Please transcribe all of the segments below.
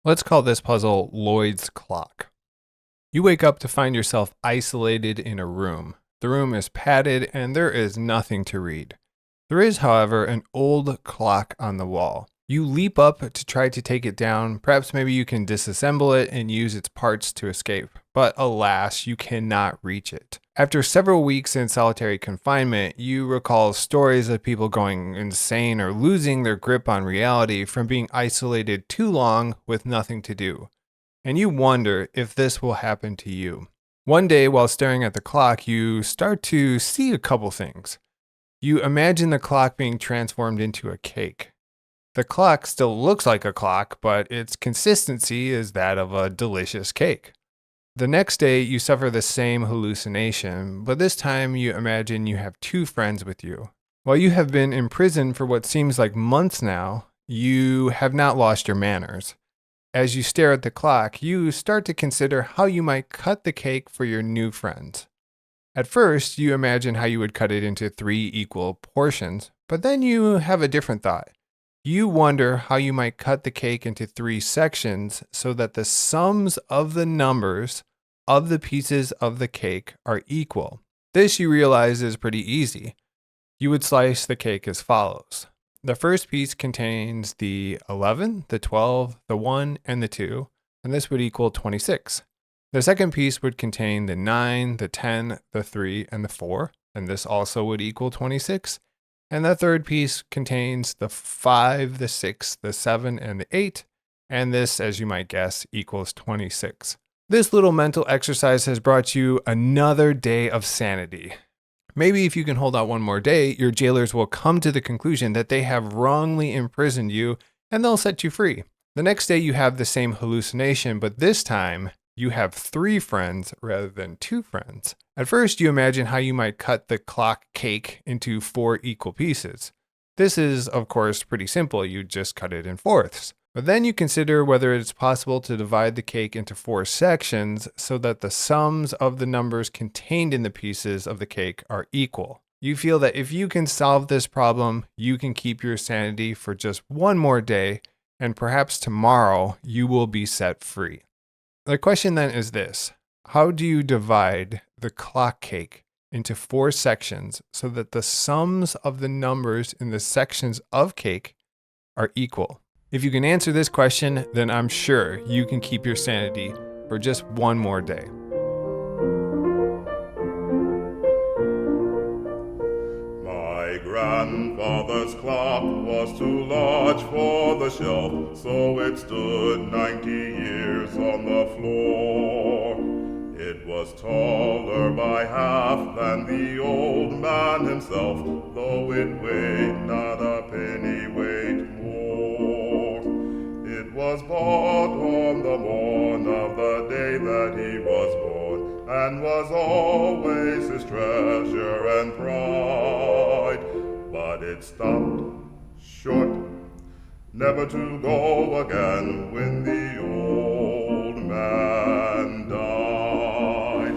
Let's call this puzzle Loyd's clock. You wake up to find yourself isolated in a room. The room is padded and there is nothing to read. There is, however, an old clock on the wall. You leap up to try to take it down. Perhaps maybe you can disassemble it and use its parts to escape. But alas, you cannot reach it. After several weeks in solitary confinement, you recall stories of people going insane or losing their grip on reality from being isolated too long with nothing to do. And you wonder if this will happen to you. One day, while staring at the clock, you start to see a couple things. You imagine the clock being transformed into a cake. The clock still looks like a clock, but its consistency is that of a delicious cake. The next day, you suffer the same hallucination, but this time you imagine you have two friends with you. While you have been imprisoned for what seems like months now, you have not lost your manners. As you stare at the clock, you start to consider how you might cut the cake for your new friends. At first, you imagine how you would cut it into 3 equal portions, but then you have a different thought. You wonder how you might cut the cake into 3 sections so that the sums of the numbers of the pieces of the cake are equal. This, you realize, is pretty easy. You would slice the cake as follows. The first piece contains the 11, the 12, the 1, and the 2, and this would equal 26. The second piece would contain the 9, the 10, the 3, and the 4, and this also would equal 26. And the third piece contains the 5, the 6, the 7, and the 8, and this, as you might guess, equals 26. This little mental exercise has brought you another day of sanity. Maybe if you can hold out one more day, your jailers will come to the conclusion that they have wrongly imprisoned you and they'll set you free. The next day you have the same hallucination, but this time you have 3 friends rather than 2 friends. At first you imagine how you might cut the clock cake into 4 equal pieces. This is, of course, pretty simple. You just cut it in fourths. But then you consider whether it's possible to divide the cake into 4 sections so that the sums of the numbers contained in the pieces of the cake are equal. You feel that if you can solve this problem, you can keep your sanity for just one more day, and perhaps tomorrow you will be set free. The question then is this: how do you divide the clock cake into 4 sections so that the sums of the numbers in the sections of cake are equal? If you can answer this question, then I'm sure you can keep your sanity for just one more day. My grandfather's clock was too large for the shelf, so it stood 90 years on the floor. It was taller by half than the old man himself, though it weighed not a pennyweight more. It was bought on the morn of the day that he was born, and was always his treasure and pride. But it stopped short, never to go again when the old man died.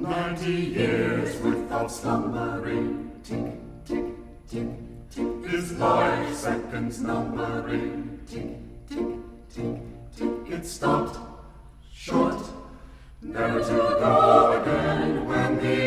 90 years without slumbering, tick, tick, tick, tick. His life seconds numbering, tick, tick, tick, tick. It stopped short, never to go again when the